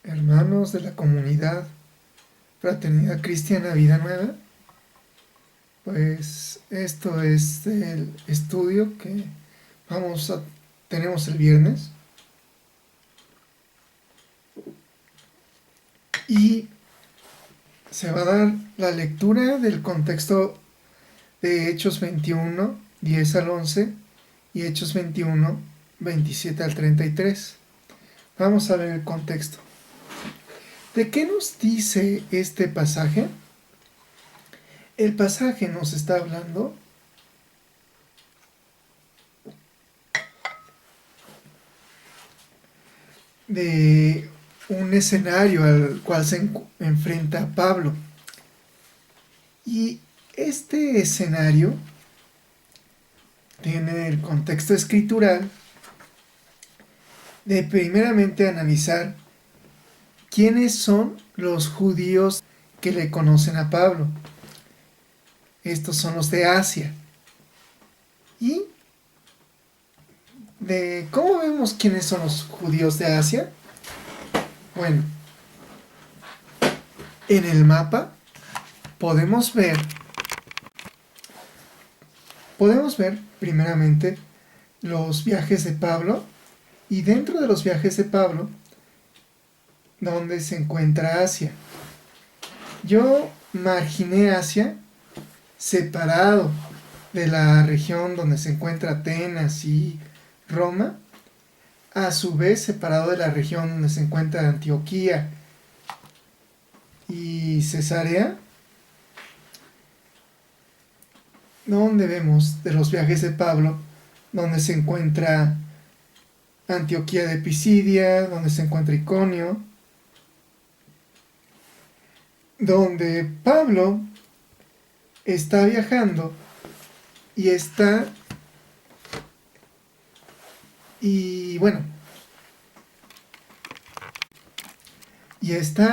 hermanos de la comunidad Fraternidad Cristiana Vida Nueva. Pues esto es el estudio que tenemos el viernes, y se va a dar la lectura del contexto de Hechos 21, 10 al 11 y Hechos 21, 27 al 33. Vamos a ver el contexto. ¿De qué nos dice este pasaje? El pasaje nos está hablando de un escenario al cual se enfrenta Pablo. Y este escenario tiene el contexto escritural de primeramente analizar quiénes son los judíos que le conocen a Pablo. Estos son los de Asia. Y ¿cómo vemos quiénes son los judíos de Asia? Bueno, en el mapa podemos ver primeramente los viajes de Pablo, y dentro de los viajes de Pablo, donde se encuentra Asia. Yo marginé Asia separado de la región donde se encuentra Atenas y Roma, a su vez separado de la región donde se encuentra Antioquía y Cesarea, donde vemos de los viajes de Pablo, donde se encuentra Antioquía de Pisidia, donde se encuentra Iconio, donde Pablo está viajando y está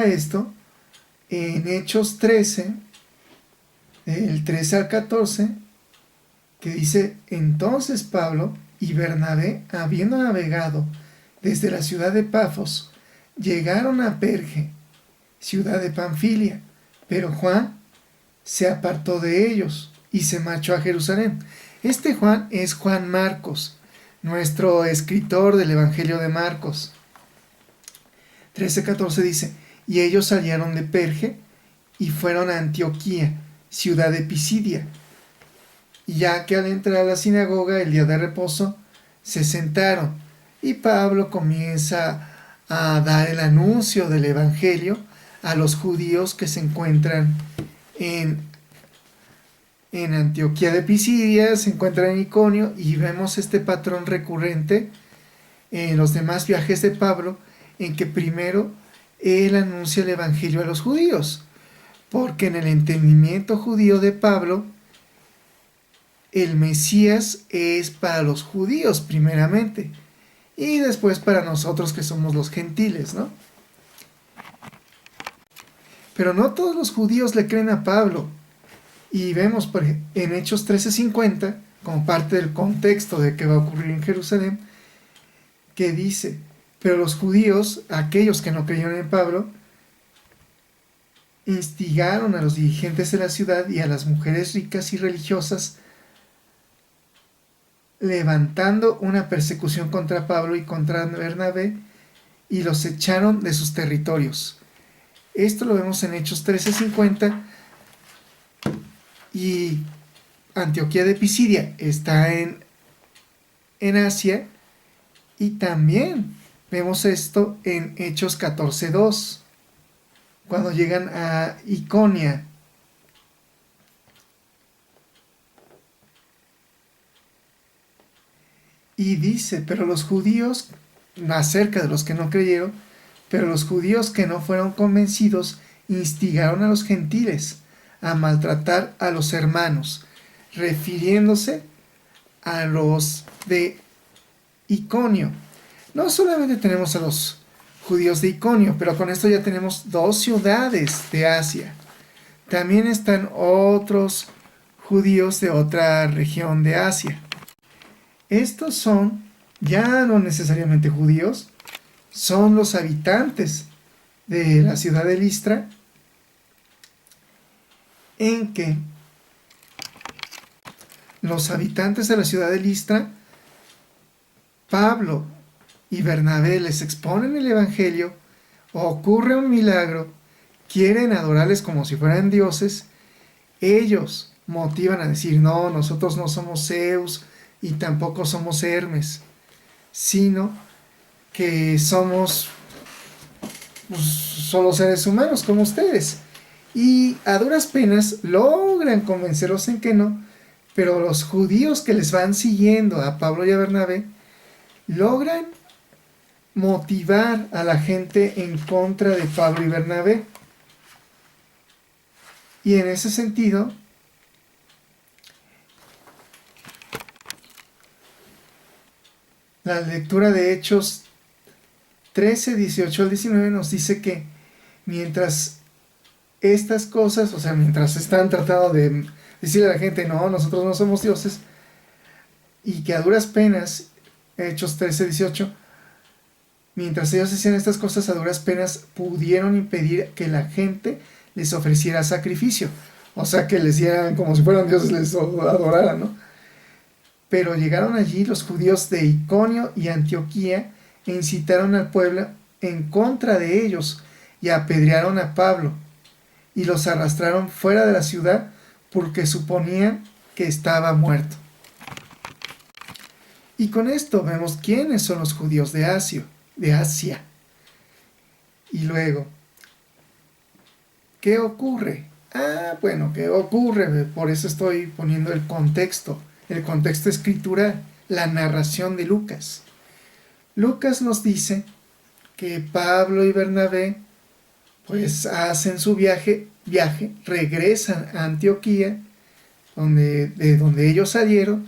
esto en Hechos 13, del 13 al 14, que dice: entonces Pablo y Bernabé, habiendo navegado desde la ciudad de Pafos, llegaron a Perge, ciudad de Panfilia, pero Juan se apartó de ellos y se marchó a Jerusalén. Este Juan es Juan Marcos, nuestro escritor del Evangelio de Marcos. 13:14 dice: y ellos salieron de Perge y fueron a Antioquía, ciudad de Pisidia, ya que al entrar a la sinagoga el día de reposo se sentaron, y Pablo comienza a dar el anuncio del Evangelio a los judíos que se encuentran en Antioquía de Pisidia, se encuentran en Iconio, y vemos este patrón recurrente en los demás viajes de Pablo, en que primero él anuncia el Evangelio a los judíos, porque en el entendimiento judío de Pablo, el Mesías es para los judíos primeramente, y después para nosotros que somos los gentiles, ¿no? Pero no todos los judíos le creen a Pablo, y vemos en Hechos 13:50, como parte del contexto de qué va a ocurrir en Jerusalén, que dice: pero los judíos, aquellos que no creyeron en Pablo, instigaron a los dirigentes de la ciudad y a las mujeres ricas y religiosas, levantando una persecución contra Pablo y contra Bernabé, y los echaron de sus territorios. Esto lo vemos en Hechos 13:50, y Antioquía de Pisidia está en Asia, y también vemos esto en Hechos 14:2, cuando llegan a Iconia. Y dice: pero los judíos, acerca de los que no creyeron, pero los judíos que no fueron convencidos instigaron a los gentiles a maltratar a los hermanos, refiriéndose a los de Iconio. No solamente tenemos a los judíos de Iconio, pero con esto ya tenemos 2 ciudades de Asia. También están otros judíos de otra región de Asia. Estos son ya no necesariamente judíos, son los habitantes de la ciudad de Listra, en que los habitantes de la ciudad de Listra, Pablo y Bernabé les exponen el Evangelio, ocurre un milagro, quieren adorarles como si fueran dioses, ellos motivan a decir, no, nosotros no somos Zeus y tampoco somos Hermes, sino que somos pues, solo seres humanos como ustedes. Y a duras penas logran convencerlos en que no, pero los judíos que les van siguiendo a Pablo y a Bernabé logran motivar a la gente en contra de Pablo y Bernabé. Y en ese sentido, la lectura de Hechos 13, 18 al 19 nos dice que mientras estas cosas, o sea, mientras están tratando de decirle a la gente, no, nosotros no somos dioses, y que a duras penas, Hechos 13, 18, mientras ellos hacían estas cosas, a duras penas pudieron impedir que la gente les ofreciera sacrificio. O sea, que les dieran como si fueran dioses, les adoraran, ¿no? Pero llegaron allí los judíos de Iconio y Antioquía e incitaron al pueblo en contra de ellos y apedrearon a Pablo y los arrastraron fuera de la ciudad porque suponían que estaba muerto. Y con esto vemos quiénes son los judíos de Asia. Y luego, ¿qué ocurre? Bueno, ¿qué ocurre? Por eso estoy poniendo el contexto escritural, la narración de Lucas. Lucas nos dice que Pablo y Bernabé pues hacen su viaje, regresan a Antioquía, de donde ellos salieron,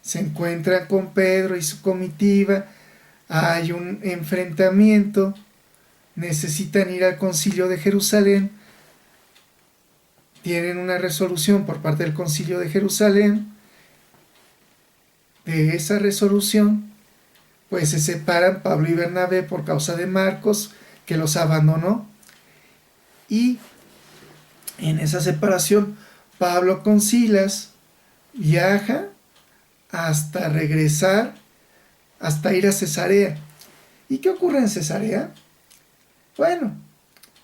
se encuentran con Pedro y su comitiva, hay un enfrentamiento, necesitan ir al concilio de Jerusalén, tienen una resolución por parte del concilio de Jerusalén, de esa resolución pues se separan Pablo y Bernabé por causa de Marcos, que los abandonó, y en esa separación Pablo con Silas viaja hasta regresar, hasta ir a Cesarea. ¿Y qué ocurre en Cesarea? Bueno,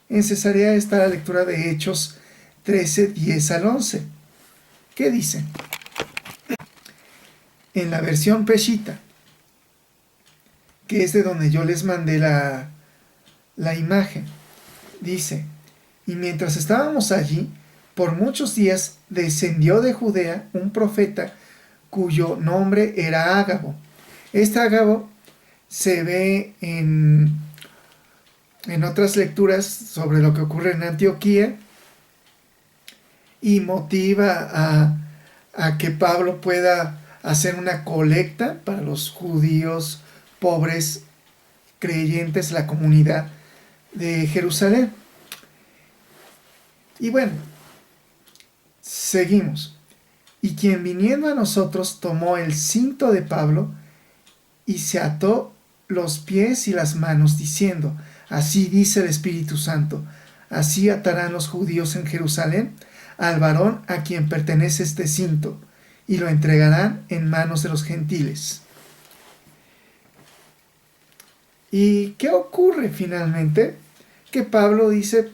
en Cesarea está la lectura de Hechos 13, 10 al 11. ¿Qué dice? En la versión Peshitta, que es de donde yo les mandé la imagen, dice, y mientras estábamos allí, por muchos días descendió de Judea un profeta cuyo nombre era Ágabo. Este Ágabo se ve en otras lecturas sobre lo que ocurre en Antioquía y motiva a que Pablo pueda hacer una colecta para los judíos pobres creyentes, la comunidad de Jerusalén. Y bueno, seguimos. Y quien viniendo a nosotros tomó el cinto de Pablo y se ató los pies y las manos, diciendo, así dice el Espíritu Santo, así atarán los judíos en Jerusalén al varón a quien pertenece este cinto, y lo entregarán en manos de los gentiles. ¿Y qué ocurre finalmente? Que Pablo dice,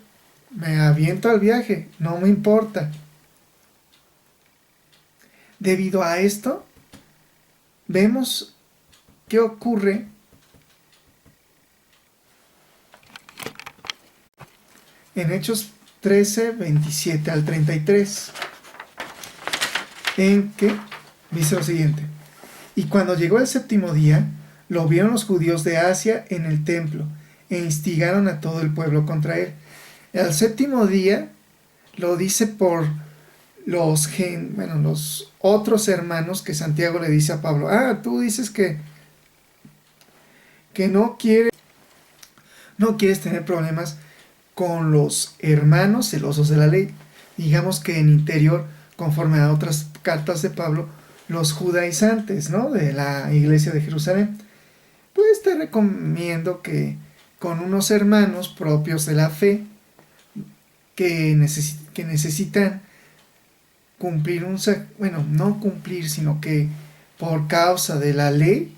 me aviento al viaje, no me importa. Debido a esto, vemos qué ocurre en Hechos 13, 27 al 33, en que dice lo siguiente, y cuando llegó el séptimo día, lo vieron los judíos de Asia en el templo, e instigaron a todo el pueblo contra él. El séptimo día lo dice por los otros hermanos que Santiago le dice a Pablo, tú dices que no quieres tener problemas con los hermanos celosos de la ley. Digamos que en interior, conforme a otras cartas de Pablo, los judaizantes, ¿no?, de la iglesia de Jerusalén, pues te recomiendo que con unos hermanos propios de la fe que necesitan cumplir bueno, no cumplir, sino que por causa de la ley,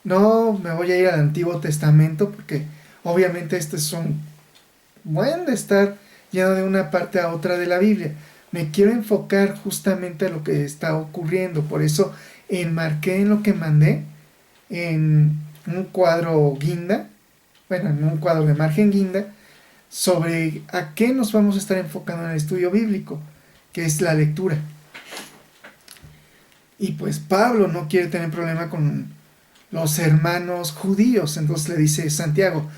no me voy a ir al Antiguo Testamento porque obviamente este es un buen de estar yendo de una parte a otra de la Biblia. Me quiero enfocar justamente a lo que está ocurriendo, por eso enmarqué en lo que mandé en un cuadro guinda, bueno, en un cuadro de margen guinda, sobre a qué nos vamos a estar enfocando en el estudio bíblico, que es la lectura. Y pues Pablo no quiere tener problema con los hermanos judíos, entonces le dice Santiago,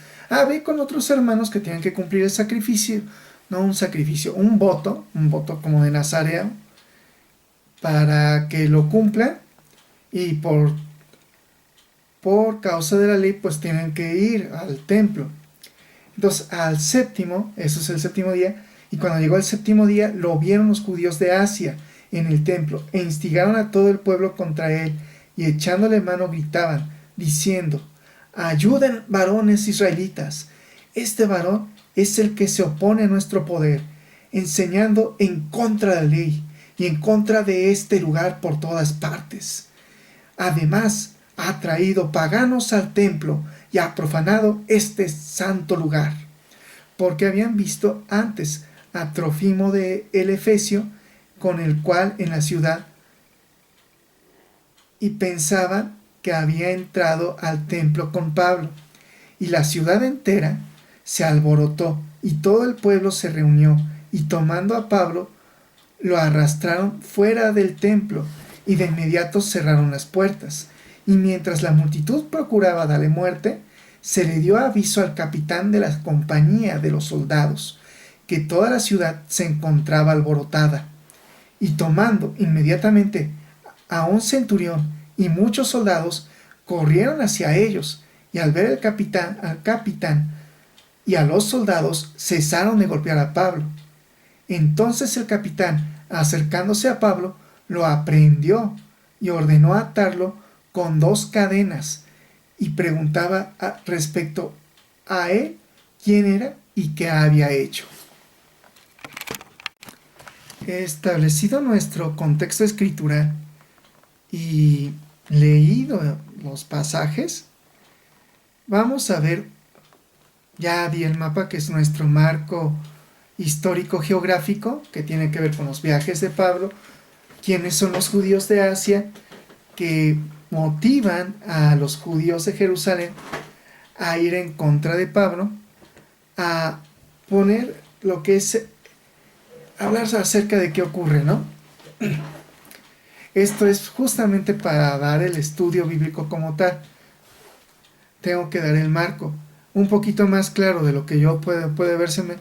ve con otros hermanos que tienen que cumplir el sacrificio, no un sacrificio, un voto como de Nazareo, para que lo cumplan, y por causa de la ley pues tienen que ir al templo. Entonces al séptimo, eso es el séptimo día, y cuando llegó el séptimo día lo vieron los judíos de Asia en el templo, e instigaron a todo el pueblo contra él, y echándole mano gritaban, diciendo, ayuden varones israelitas, este varón es el que se opone a nuestro poder, enseñando en contra de la ley, y en contra de este lugar por todas partes. Además, ha traído paganos al templo y ha profanado este santo lugar. Porque habían visto antes a Trófimo de el Efesio, con el cual en la ciudad, y pensaban que había entrado al templo con Pablo. Y la ciudad entera se alborotó, y todo el pueblo se reunió, y tomando a Pablo, lo arrastraron fuera del templo, y de inmediato cerraron las puertas. Y mientras la multitud procuraba darle muerte, se le dio aviso al capitán de la compañía de los soldados, que toda la ciudad se encontraba alborotada. Y tomando inmediatamente a un centurión y muchos soldados, corrieron hacia ellos, y al ver al capitán y a los soldados, cesaron de golpear a Pablo. Entonces el capitán, acercándose a Pablo, lo aprehendió y ordenó atarlo con 2 cadenas, y preguntaba respecto a él quién era y qué había hecho. Establecido nuestro contexto escritural y leído los pasajes, vamos a ver, ya di el mapa que es nuestro marco histórico geográfico, que tiene que ver con los viajes de Pablo, quiénes son los judíos de Asia, que motivan a los judíos de Jerusalén a ir en contra de Pablo, a poner lo que es hablar acerca de qué ocurre, ¿no? Esto es justamente para dar el estudio bíblico como tal. Tengo que dar el marco un poquito más claro de lo que yo puede vérseme,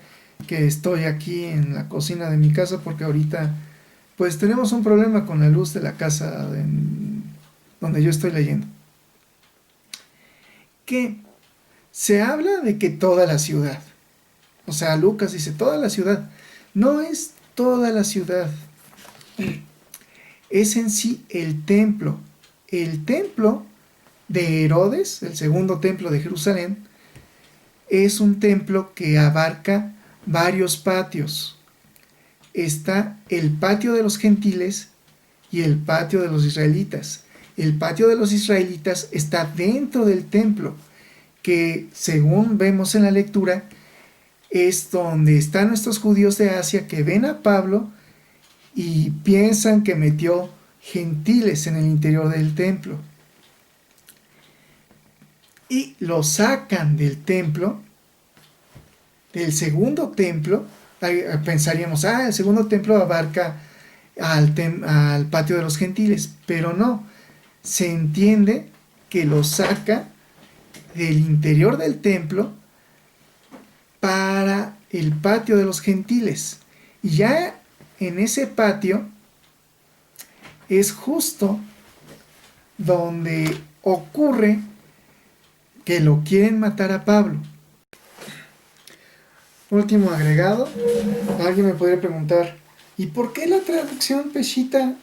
que estoy aquí en la cocina de mi casa, porque ahorita pues tenemos un problema con la luz de la casa donde yo estoy leyendo. Que se habla de que toda la ciudad, o sea, Lucas dice toda la ciudad, no es toda la ciudad, es en sí el templo. El templo de Herodes, el segundo templo de Jerusalén, es un templo que abarca varios patios. Está el patio de los gentiles y el patio de los israelitas. El patio de los israelitas está dentro del templo, que según vemos en la lectura, es donde están nuestros judíos de Asia que ven a Pablo y piensan que metió gentiles en el interior del templo. Y lo sacan del templo, del segundo templo. Pensaríamos, el segundo templo abarca al patio de los gentiles, pero no, se entiende que lo saca del interior del templo para el patio de los gentiles. Y ya en ese patio es justo donde ocurre que lo quieren matar a Pablo. Último agregado, alguien me podría preguntar, ¿y por qué la traducción peshita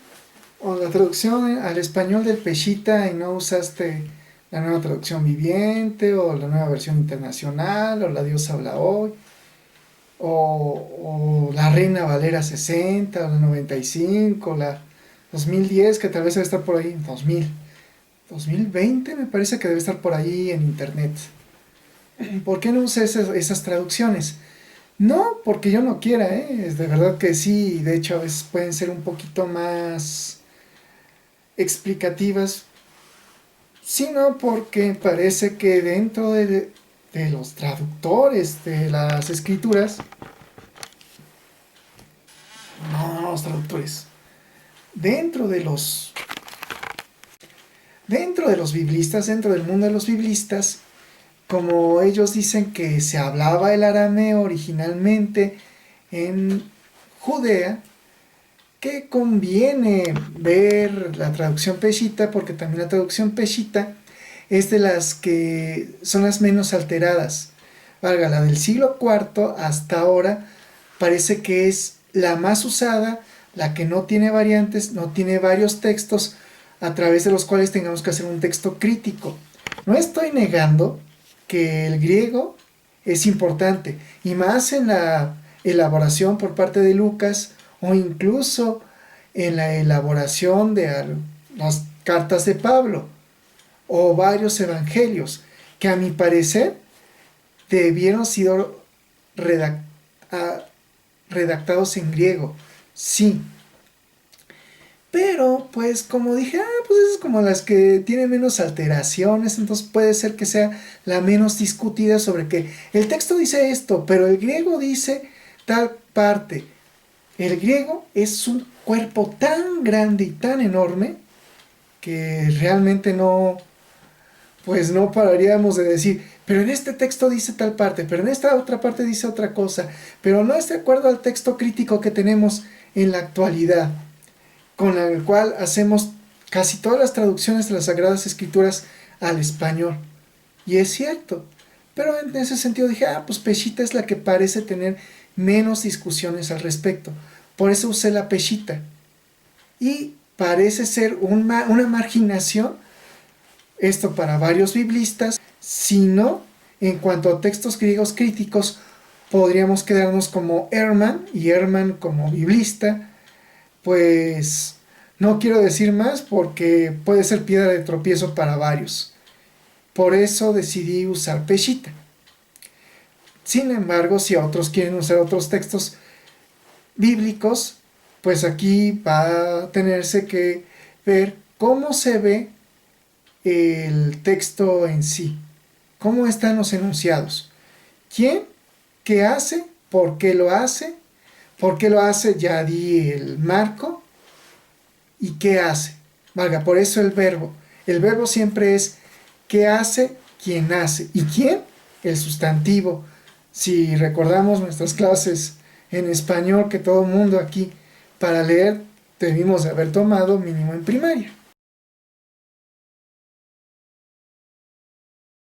o la traducción al español del peshita y no usaste la nueva traducción viviente, o la nueva versión internacional, o la Dios habla hoy, o la Reina Valera 60, o la 95, o la 2010, que tal vez debe estar por ahí, 2020 me parece que debe estar por ahí en internet. ¿Por qué no usé esas traducciones? No porque yo no quiera, es de verdad que sí, de hecho a veces pueden ser un poquito más explicativas, sino porque parece que dentro de los traductores de las escrituras, no los traductores, dentro de los biblistas, dentro del mundo de los biblistas, como ellos dicen que se hablaba el arameo originalmente en Judea, que conviene ver la traducción peshita, porque también la traducción peshita es de las que son las menos alteradas. Valga, la del siglo IV hasta ahora parece que es la más usada, la que no tiene variantes, no tiene varios textos a través de los cuales tengamos que hacer un texto crítico. No estoy negando que el griego es importante, y más en la elaboración por parte de Lucas, o incluso en la elaboración de las cartas de Pablo, o varios evangelios, que a mi parecer debieron ser redactados en griego, sí. Pero, pues, como dije, pues es como las que tienen menos alteraciones, entonces puede ser que sea la menos discutida sobre que el texto dice esto, pero el griego dice tal parte. El griego es un cuerpo tan grande y tan enorme que realmente no, pues no pararíamos de decir, pero en este texto dice tal parte, pero en esta otra parte dice otra cosa, pero no es de acuerdo al texto crítico que tenemos en la actualidad, con el cual hacemos casi todas las traducciones de las Sagradas Escrituras al español. Y es cierto, pero en ese sentido dije, pues Peshita es la que parece tener menos discusiones al respecto. Por eso usé la Peshita. Y parece ser una marginación, esto para varios biblistas, sino en cuanto a textos griegos críticos, podríamos quedarnos como Ehrman, y Ehrman como biblista, pues no quiero decir más porque puede ser piedra de tropiezo para varios. Por eso decidí usar Peshita. Sin embargo, si otros quieren usar otros textos bíblicos, pues aquí va a tenerse que ver cómo se ve el texto en sí, cómo están los enunciados, quién, qué hace, por qué lo hace, ya di el marco, y qué hace. Valga, por eso el verbo siempre es qué hace, quién hace, y quién, el sustantivo. Si recordamos nuestras clases en español que todo mundo aquí para leer debimos de haber tomado mínimo en primaria.